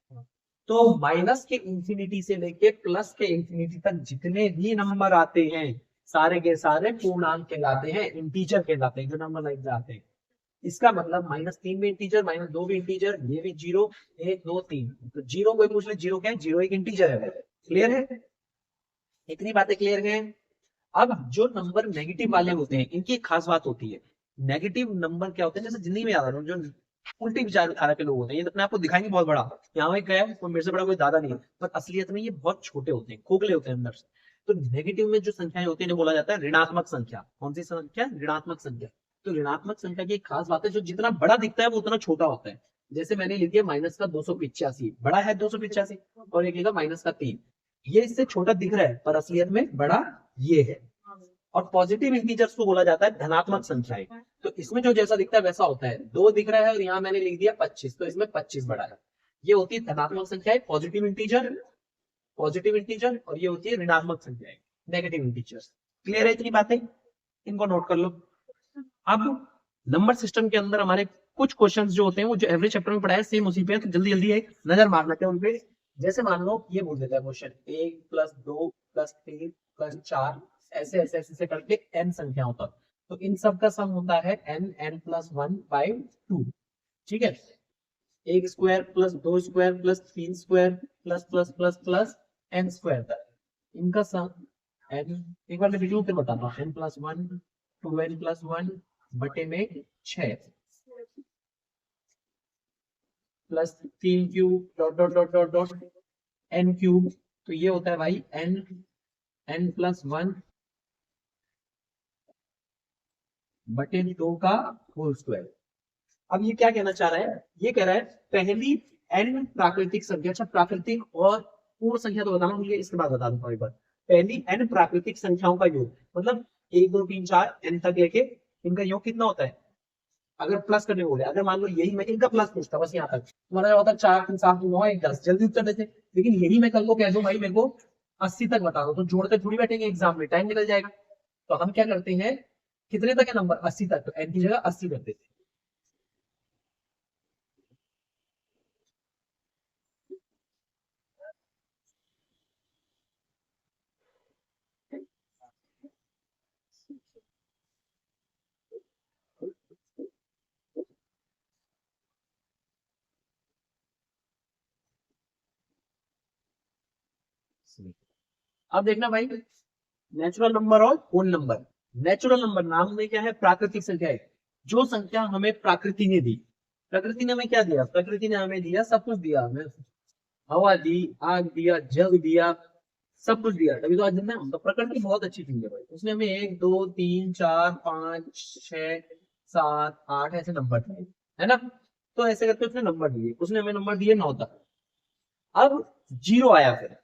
तो माइनस के इंफिनिटी से लेके प्लस के इंफिनिटी तक जितने भी नंबर आते हैं, सारे के सारे पूर्णांक कहलाते हैं, इंटीजर कहलाते हैं, जो नंबर लाइन पे आते हैं। इसका मतलब -3 भी इंटीजर, -2 भी इंटीजर, ये भी 0 1 2 3। तो 0 कोई पूछ ले 0 क्या है, 0 एक इंटीजर है। क्लियर है, इतनी बातें क्लियर है। अब जो नंबर नेगेटिव वाले होते हैं, इनकी एक खास बात होती है। नेगेटिव नंबर क्या होते हैं, जैसे जिंदगी में याद आ रहा हूँ, जो उल्टी विचारधारा के लोग होते हैं, ये अपने आपको दिखाएंगे बहुत बड़ा, यहाँ वही गया कोई मेरे से बड़ा कोई दादा नहीं है, पर असलियत में ये बहुत छोटे होते हैं, खोखले होते हैं अंदर से। तो नेगेटिव में जो संख्याएं होती है इन्हें बोला जाता है ऋणात्मक संख्या। कौन सी संख्या? ऋणात्मक संख्या। तो ऋणात्मक संख्या की एक खास बात है, जो जितना बड़ा दिखता है वो उतना छोटा होता है। जैसे मैंने लिख दिया माइनस का 285, बड़ा है 285, और एक लिखा माइनस का 3, ये इससे छोटा दिख रहा है पर असलियत में बड़ा ये है। और पॉजिटिव इंटीजर्स को बोला जाता है धनात्मक संख्याएं। तो इसमें जो जैसा दिखता है वैसा होता है, 2 दिख रहा है और यहाँ मैंने लिख दिया 25, तो इसमें 25 बड़ा है। ये होती है धनात्मक संख्याएं, पॉजिटिव इंटीजर, और ये होती है ऋणात्मक संख्याएं, नेगेटिव इंटीजर्स। क्लियर है इतनी बातें? इनको नोट कर लो। अब नंबर सिस्टम के अंदर हमारे कुछ क्वेश्चंस जो होते हैं वो जो एवरेज चैप्टर में पढ़ाया सेम उसी पे, तो जल्दी जल्दी एक नजर मार लेते हैं उनपे। जैसे मान लो ये बोल देता है क्वेश्चन 1 + 2 + 3 + 4 ऐसे ऐसे ऐसे करके n संख्याओं तक, तो इन सब का सम होता है n+1/2। ठीक है, 1 square + 2 square + 3 square plus n square तक इनका सम n, एक बार मैं वीडियो पे बताता हूँ, n+1 2n+1 बटे में 6 plus 3 cube dot dot dot dot dot n cube, तो ये होता है भाई n+1 बटे 2 का होल स्क्वायर। अब ये क्या कहना चाह रहा है? ये कह रहा है पहली n प्राकृतिक संख्या, अच्छा प्राकृतिक और पूर्ण संख्या तो बताना मुझे, इसके बाद बता दूंगा एक बार। पहली n प्राकृतिक संख्याओं का योग, मतलब 1 2 3 4 n तक लेके इनका योग कितना होता है? अगर प्लस करने बोले, अगर मान लो यही मैं इनका प्लस पूछता बस यहाँ तक, तुम्हारा होता 4 3 7 9 1 10, जल्दी उत्तर देते। लेकिन यही मैं कल को कह दूं भाई मेरे को 80 तक बता दो, तो जोड़ते थोड़ी बैठेंगे एग्जाम में, टाइम निकल जाएगा। तो हम क्या करते हैं, कितने तक है नंबर? 80 तक, तो n की जगह 80 कर देते हैं। अब देखना भाई, नेचुरल नंबर और होल नंबर। नेचुरल नंबर नाम में क्या है? प्राकृतिक संख्या है, जो संख्या हमें प्रकृति ने दी। प्रकृति ने हमें क्या दिया? प्रकृति ने हमें दिया, सब कुछ दिया हमें, हवा दी, आग दिया, जल दिया, सब कुछ दिया, तभी तो आज दिन तो प्रकृति बहुत अच्छी चीज है भाई। उसने हमें 1 2 3 4 5 6 7 8 ऐसे नंबर दिए, है ना? तो ऐसे करके उसने नंबर दिए, उसने हमें नंबर दिए 9 तक। अब जीरो आया, फिर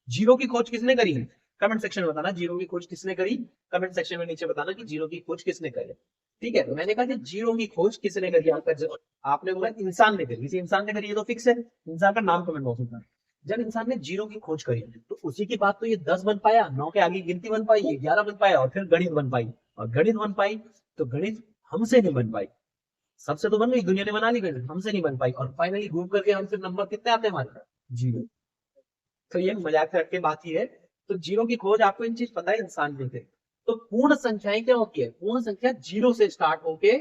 जीरो की खोज किसने करी? कमेंट सेक्शन में बताना जीरो की खोज किसने करी, कमेंट सेक्शन में नीचे बताना कि जीरो की खोज किसने करी। ठीक है, तो मैंने कहा कि जीरो की खोज किसने करी, आपने बोला इंसान ने करी, किसी इंसान ने करी, ये तो फिक्स है, इंसान का नाम कमेंट बॉक्स में। जब इंसान ने जीरो की खोज करी तो उसी के बाद तो ये 10 बन पाया, 9 के आगे गिनती बन पाई, ये 11 बन पाया, और फिर गणित बन पाई, और गणित बन पाई तो गणित हमसे नहीं बन पाई। सबसे तो बन गई, दुनिया ने बना ली गणित, हमसे नहीं बन पाई, और फाइनली घूम करके हम फिर नंबर कितने आते हैं हमारे? जीरो। तो ये मजाक से हटके बात ही है। तो जीरो की खोज आपको इन चीज पता है इंसान ने करी। तो पूर्ण संख्याएं क्या होती है? पूर्ण संख्या जीरो से स्टार्ट होके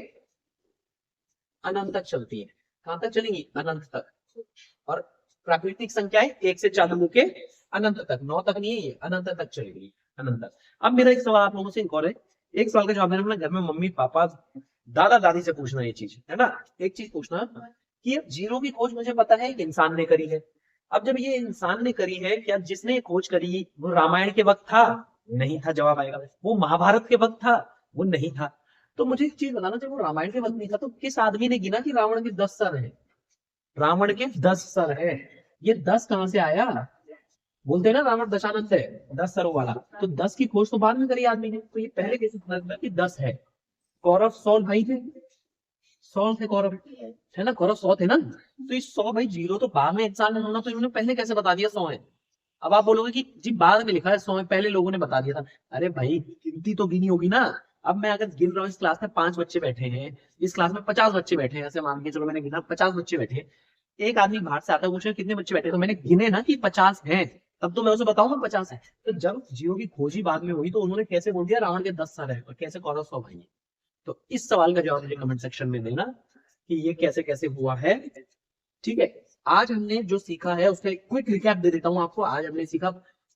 अनंत तक चलती है। कहां तक चलेंगी? अनंत तक। और प्राकृतिक संख्याएं 1 से चालू होके अनंत तक, 9 तक नहीं है, ये अनंत तक चलेगी, अनंत तक। अब मेरा एक सवाल आप लोगों से एक और है, एक सवाल का जवाब देना, घर में मम्मी पापा दादा दादी से पूछना ये चीज, है ना? एक चीज पूछना कि जीरो की खोज मुझे पता है इंसान ने करी है। अब जब ये इंसान ने करी है, क्या जिसने खोज करी वो रामायण के वक्त था? नहीं था, जवाब आएगा। वो महाभारत के वक्त था? वो नहीं था। तो मुझे एक चीज बताना, जब वो रामायण के वक्त नहीं था तो किस आदमी ने गिना कि रावण के 10 सर है? रावण के 10 सर है, ये 10 कहां से आया? बोलते हैं ना रावण दशानंद है, 10 सरों वाला। तो 10 की खोज तो बाद में करी आदमी ने, तो ये पहले कैसे पता चला कि 10 है? कौरव 100 भाई थे, 100 थे कौरव, है ना? कौरव 100 थे ना, तो ये 100 भाई, जीरो तो बाद में इंसान ने ढूंढा, तो इन्होंने पहले कैसे बता दिया 100 है? अब आप बोलोगे कि जी बाद में लिखा है 100 है, पहले लोगों ने बता दिया था। अरे भाई गिनती तो गिनी होगी ना। अब मैं अगर गिन रहा हूँ, इस क्लास में 5 बच्चे बैठे हैं, इस क्लास में 50 बच्चे बैठे हैं, ऐसे मान के चलो मैंने गिना 50 बच्चे बैठे हैं। एक आदमी बाहर से आता है, पूछे कितने बच्चे बैठे, तो मैंने गिने ना कि 50 हैं, तब तो मैं उसे बताऊंगा 50 है। तो जब जीरो की खोजी बाद में हुई तो उन्होंने कैसे बोल दिया रावण के 10 सर है और कैसे कौरव 100 भाई है? तो इस सवाल का जवाब मुझे कमेंट सेक्शन में देना कि ये कैसे कैसे हुआ है। ठीक है, आज हमने जो सीखा है उसका एक क्विक रिकैप दे देता हूं आपको। आज हमने सीखा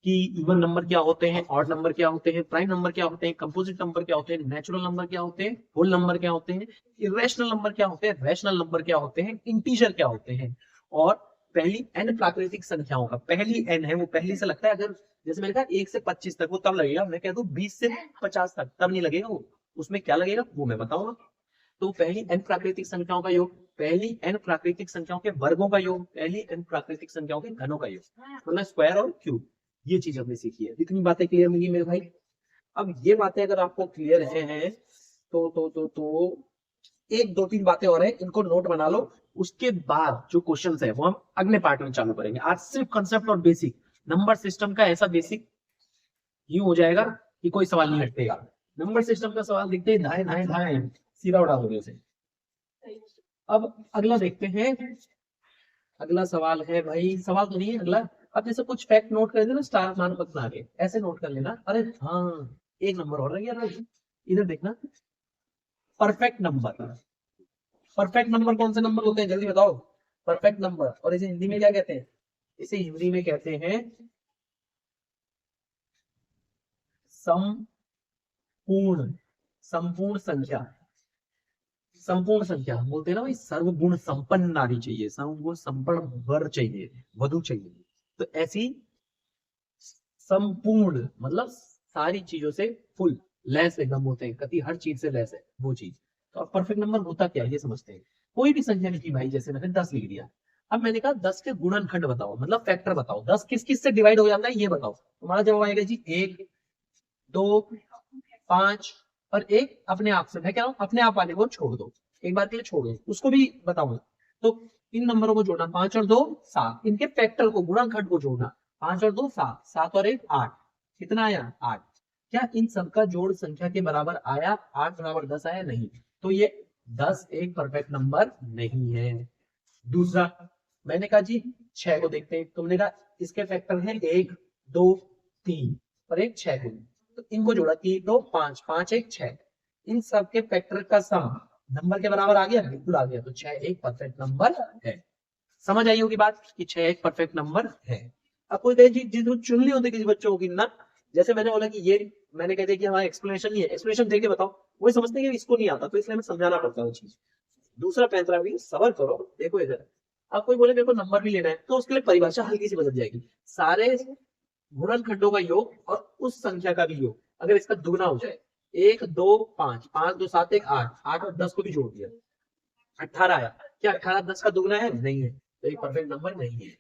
कि इवन नंबर क्या होते हैं, ऑड नंबर क्या होते हैं, प्राइम नंबर क्या होते हैं, कंपोजिट नंबर क्या होते हैं, नेचुरल नंबर क्या होते हैं, होल नंबर क्या होते हैं, इरेशनल नंबर क्या होते हैं, रैशनल नंबर क्या होते हैं, इंटीजर क्या होते हैं। और पहली एन प्राकृतिक संख्याओं का, पहली एन है वो पहली से लगता है, अगर जैसे मैंने कहा 1 से 25 तक वो तब लगेगा, मैं कह दूं 20 से 50 तक तब नहीं लगेगा वो, उसमें क्या लगेगा वो मैं बताऊंगा। तो पहली एन प्राकृतिक संख्याओं का योग, पहली एन प्राकृतिक संख्याओं के वर्गों का योग, पहली एन प्राकृतिक संख्याओं के घनों का योग, मतलब स्क्वायर और क्यूब। ये चीज हमने सीखी है। इतनी बातें क्लियर होंगी मेरे भाई। अब ये बातें अगर आपको क्लियर है तो एक दो तीन बातें और हैं, इनको नोट बना लो। उसके बाद जो क्वेश्चन है वो हम अगले पार्ट में चालू करेंगे। आज सिर्फ कंसेप्ट और बेसिक नंबर सिस्टम का ऐसा बेसिक यूं हो जाएगा कि कोई सवाल नहीं हटेगा। नंबर सिस्टम का सवाल दिखते ही धाए धाए धाए सीधा उड़ा दोगे उसे। अब अगला देखते हैं। अगला सवाल है भाई, सवाल तो नहीं है अगला। अब जैसे कुछ फैक्ट नोट कर देना, स्टार मान मत बना के ऐसे नोट कर लेना। अरे हाँ, एक नंबर और रह गया ना, इधर देखना। परफेक्ट नंबर, परफेक्ट नंबर कौन से नंबर होते हैं जल्दी बताओ। परफेक्ट नंबर, और इसे हिंदी में क्या कहते हैं? इसे हिंदी में कहते हैं संपूर्ण, संपूर्ण संख्या। संपूर्ण संख्या बोलते हैं ना भाई, सर्वगुण संपन्न नारी चाहिए, सर्वगुण संपन्न वर चाहिए, वधु चाहिए। तो ऐसी संपूर्ण मतलब सारी चीजों से फुल लेस एकदम होते हैं, कति हर चीज से लेस है वो चीज। तो अब परफेक्ट नंबर होता क्या है ये समझते हैं। कोई भी संख्या लिखी भाई, जैसे मैंने 10 लिख दिया, अब मैंने कहा 10 के गुणनखंड बताओ, मतलब फैक्टर बताओ, 10 किस किस से डिवाइड हो जाता है ये बताओ। तुम्हारा जवाब आएगा जी 1 2 5 और एक अपने आप से। मैं कह रहा हूँ अपने आप वाले को छोड़ दो, एक बार के लिए छोड़ दो, उसको भी बताऊंगा। तो इन नंबरों को जोड़ना, 5 और 2 7, इनके फैक्टर को गुणनखंड को जोड़ना, 5 और 2 7, 7 और 1 8, कितना आया 8। क्या इन सबका जोड़ संख्या के बराबर आया? 8 बराबर 10 आया? नहीं। तो ये 10 एक परफेक्ट नंबर नहीं है। दूसरा मैंने कहा जी 6 को देखते हैं। तुमने कहा इसके फैक्टर है 1 2 3 और एक 6 गुण, तो इनको जोड़ा 3 2 5 5 1 6, इन सब के फैक्टर का सम नंबर के बराबर आ गया, बिल्कुल आ गया। तो 6 एक परफेक्ट नंबर है। समझ आई होगी बात कि 6 एक परफेक्ट नंबर है। अब कोई कहे जी जिसको चुन ली होती किसी बच्चों की ना, जैसे मैंने बोला कि ये मैंने कहते कि हमारा एक्सप्लेनेशन नहीं है, एक्सप्लेनेशन देके बताओ, वही समझते हैं कि इसको नहीं आता, तो इसलिए हमें समझाना पड़ता है वो चीज। दूसरा पैंतरा भी सबर करो, देखो इधर। अब कोई बोले मेरे को नंबर भी लेना है, तो उसके लिए परिभाषा हल्की सी बदल जाएगी। सारे गुणनखंडों का योग और उस संख्या का भी योग अगर इसका दुगना हो जाए, 1 2 5 5 2 7 1 8 8 और 10 को भी जोड़ दिया 18 आया। क्या 18 10 का दुगना है? नहीं है, तो एक परफेक्ट नंबर नहीं है।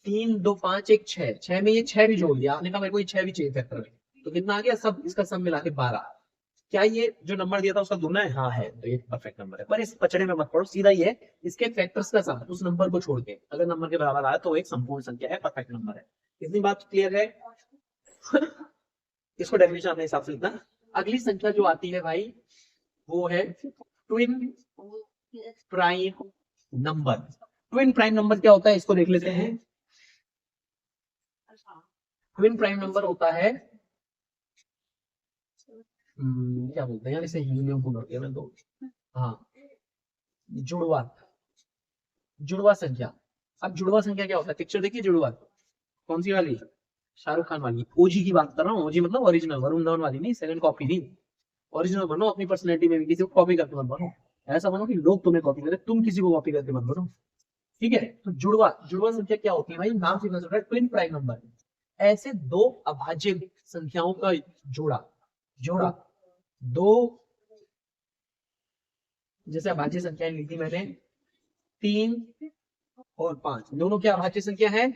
3 2 5 1 6, 6 में ये 6 भी जोड़ दिया आपने, कहा मेरे को ये 6 भी चाहिए फैक्टर में, तो कितना आ गया? सब इसका सब मिला के 12। क्या ये जो नंबर दिया था उसका दुगना है? हाँ है, तो ये परफेक्ट नंबर है। पर इस पचड़े में मत पड़ो, सीधा ये है इसके फैक्टर्स का सम उस नंबर को छोड़ के अगर नंबर के बराबर आया तो एक संपूर्ण संख्या है, परफेक्ट नंबर है। इतनी बात क्लियर है? इसको डेफिनेशन अपने हिसाब से लिखना। अगली संख्या जो आती है भाई वो है twin prime number. Twin prime number क्या होता है इसको देख लेते हैं। ट्विन प्राइम नंबर होता है क्या बोलते हैं यार इसे, हिंदी में भूल गया मैं तो। हाँ, जुड़वा, जुड़वा संख्या। अब जुड़वा संख्या क्या होता है? पिक्चर देखिए जुड़वा, कौन सी वाली? शाहरुख खान वाली। ओजी की बात कर रहा हूँ, ओजी मतलब ओरिजिनल, वरुण धवन वाली नहीं, सेकंड कॉपी नहीं। ओरिजिनल बनो अपनी पर्सनैलिटी में भी, किसी को कॉपी करके मत बनो। ऐसा बनो कि लोग तुम्हें कॉपी करें, तुम किसी को कॉपी करके मत बनो। ठीक है, तो जुड़वा, जुड़वा संख्या क्या होती है भाई? नाम से पता चल रहा है ट्विन प्राइम नंबर। ऐसे दो अभाज्य संख्याओं का जोड़ा, जोड़ा दो, जैसे अभाज्य संख्याएं लिखी मैंने 3 और 5, दोनों क्या अभाज्य संख्या है?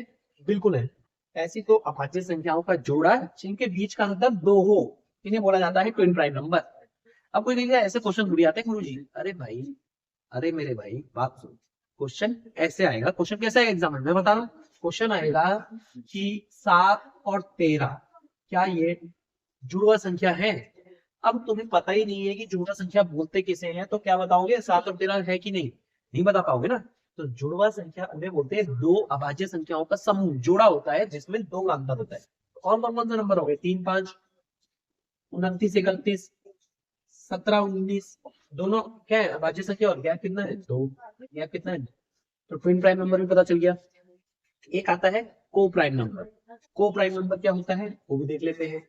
बिल्कुल है। ऐसी तो अभाज्य संख्याओं का जोड़ा जिनके बीच का अंतर 2 हो, इन्हें बोला जाता है ट्विन प्राइम नंबर। अब कोई कहेगा ऐसे क्वेश्चन थोड़ी आते हैं गुरु जी। अरे भाई, अरे मेरे भाई बात सुन, क्वेश्चन ऐसे आएगा। क्वेश्चन कैसे आएगा एग्जाम में मैं बता रहा हूँ। क्वेश्चन आएगा कि 7 और 13 क्या ये जुड़वा संख्या है? अब तुम्हें पता ही नहीं है कि जुड़वा संख्या बोलते किसे हैं, तो क्या बताओगे 7 और 13 है कि नहीं? नहीं बता पाओगे ना। तो जुड़वा संख्या उन्हें बोलते हैं दो अभाज्य संख्याओं का समूह, जोड़ा होता है जिसमें 2 का अंतर होता है। और कौन से नंबर हो गए? 3 5 29 31 17 19, दोनों क्या है? अभाज्य संख्या, और गैप कितना है? 2। गैप कितना है? तो ट्विन प्राइम नंबर भी पता चल गया। एक आता है को प्राइम नंबर। को प्राइम नंबर क्या होता है वो भी देख लेते हैं।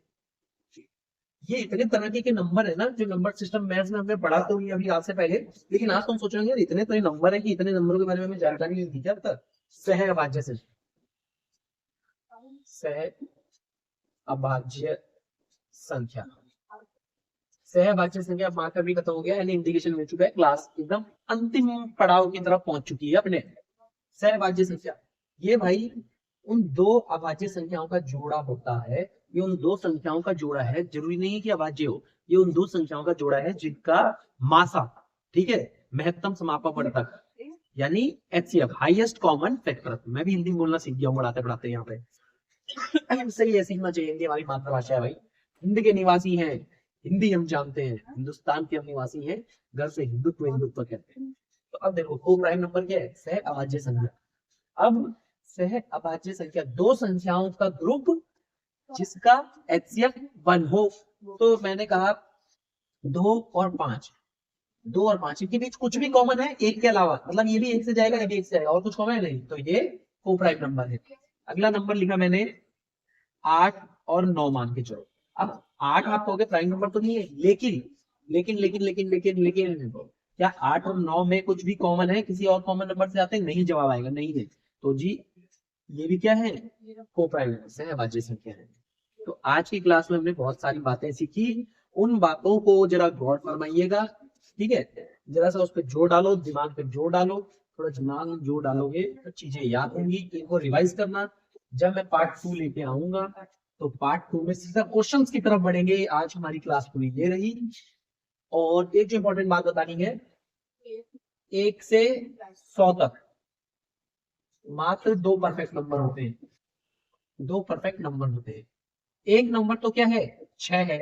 ये इतने तरह के नंबर है ना, जो नंबर सिस्टम मैथ्स में हमने पढ़ा तो ये अभी आज से पहले, लेकिन आज तुम सोचोगे यार इतने तरह नंबर है कि इतने नंबरों के बारे में हमें जानकारी नहीं थी क्या अब तक। सहअभाज्य संख्या, सहअभाज्य संख्या, सहअभाज्य संख्या मार्कर भी खत्म हो गया, यानी इंडिकेशन मिल चुका है, क्लास एकदम अंतिम पड़ाव की तरफ पहुंच चुकी है अपने। सहअभाज्य संख्या, ये भाई उन दो अभाज्य संख्याओं का जोड़ा होता है। ये उन दो संख्याओं का जोड़ा है, जरूरी नहीं है कि अभाज्य हो, ये उन दो संख्याओं का जोड़ा है जिनका मासा, ठीक है, महत्तम समापन तक, यानी एचसीएफ, हाईएस्ट कॉमन फैक्टर। मैं भी हिंदी बोलना सीख गया हूँ पढ़ाते पढ़ाते यहाँ पे। सही है, सीखना चाहिए, हिंदी हमारी मातृभाषा है भाई, हिंदी के निवासी हैं, हिंदी हम जानते हैं, हिंदुस्तान के हम निवासी हैं, घर से हिंदुत्व हिंदुत्व कहते हैं। तो अब देखो को प्राइम नंबर क्या है, सहअभाज्य संख्या। अब सहअभाज्य संख्या दो संख्याओं का ग्रुप जिसका एचसीएफ 1 हो। तो मैंने कहा 2 और 5, 2 और 5 के बीच कुछ भी कॉमन है एक के अलावा, मतलब ये भी एक से जाएगा, ये भी एक से जाएगा, और कुछ कॉमन है नहीं, तो ये को प्राइम नंबर है। अगला नंबर लिखा मैंने 8 और 9 मान के चलो। अब 8 आप कहोगे प्राइम नंबर तो नहीं है, लेकिन लेकिन लेकिन लेकिन लेकिन लेकिन क्या 8 और 9 में कुछ भी कॉमन है, किसी और कॉमन नंबर से आते हैं? नहीं, जवाब आएगा नहीं है। तो जी ये भी क्या है, को प्राइम सहअभाज्य संख्या है। तो आज की क्लास में हमने बहुत सारी बातें सीखी, उन बातों को जरा गौर फरमाइएगा, ठीक है, जरा सा उस पर जोर डालो, दिमाग पे जोर डालो, थोड़ा दिमाग में जोर डालोगे तो चीजें याद होंगी। इनको रिवाइज करना, जब मैं पार्ट 2 लेके आऊंगा तो पार्ट 2 में सीधा क्वेश्चंस की तरफ बढ़ेंगे। आज हमारी क्लास पूरी ये रही। और एक जो इंपॉर्टेंट बात बतानी है, 1 से 100 तक मात्र 2 परफेक्ट नंबर होते हैं, 2 परफेक्ट नंबर होते हैं। एक नंबर तो क्या है, 6 है,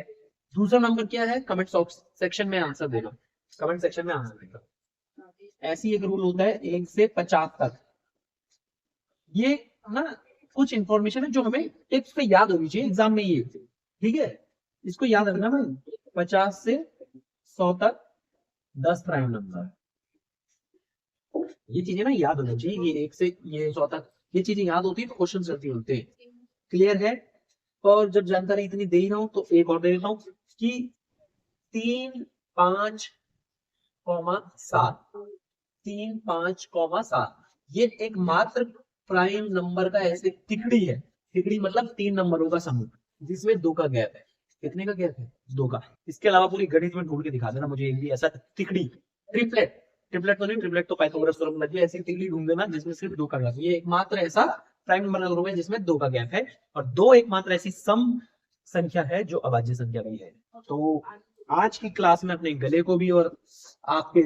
दूसरा नंबर क्या है, कमेंट सेक्शन में आंसर देना, कमेंट सेक्शन में आंसर देना। ऐसी एक रूल होता है 1 से 50 तक। ये ना कुछ इंफॉर्मेशन है जो हमें टिप्स पे याद होनी चाहिए एग्जाम में, ये ठीक है, इसको याद रखना भाई। 50 से 100 तक 10 प्राइम नंबर, ये चीजें ना याद होनी चाहिए। ये 1 से ये 100 तक ये चीजें याद होती है तो क्वेश्चन जल्दी होते हैं। क्लियर है? और जब जानकारी इतनी दे ही रहा हूं तो एक और दे देता हूं कि 3, 5, 7, 3, 5, 7 ये एक मात्र प्राइम नंबर का ऐसे तिकड़ी है। तिकड़ी मतलब 3 नंबरों का समूह जिसमें 2 का गैप है। कितने का गैप है? 2 का। इसके अलावा पूरी गणित में ढूंढ के दिखा देना मुझे एक भी ऐसा तिकड़ी। ट्रिपलेट, ट्रिपलेट तो नहीं, ट्रिपलेट तो पाइथागोरस थ्योरम लगी, ऐसी तिकड़ी ढूंढ देना जिसमें सिर्फ 2 का गैप है। ये एकमात्र ऐसा प्राइम नंबर है जिसमें 2 का गैप है, और 2 एकमात्र ऐसी सम संख्या है जो अभाज्य संख्या भी है। तो आज की क्लास में अपने गले को भी और आपके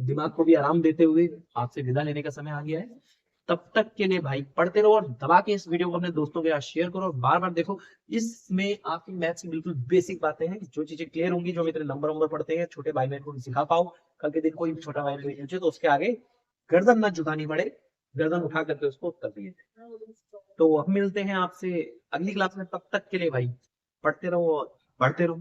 दिमाग को भी आराम देते हुए आपसे विदा लेने का समय आ गया है। तब तक के लिए भाई पढ़ते रहो, और दबा के इस वीडियो को अपने दोस्तों के साथ शेयर करो और बार बार देखो। इसमें आपकी मैथ्स की बिल्कुल बेसिक बातें हैं, जो चीजें क्लियर होंगी, जो इतने नंबर पढ़ते हैं, छोटे भाई बहन को भी सिखा पाओ। कल के दिन कोई भी छोटा भाई बहन पूछे तो उसके आगे गर्दन ना झुकानी पड़े, गर्दन उठा करके उसको उत्तर दिए। तो हम मिलते हैं आपसे अगली क्लास में, तब तक के लिए भाई पढ़ते रहो और पढ़ते रहो।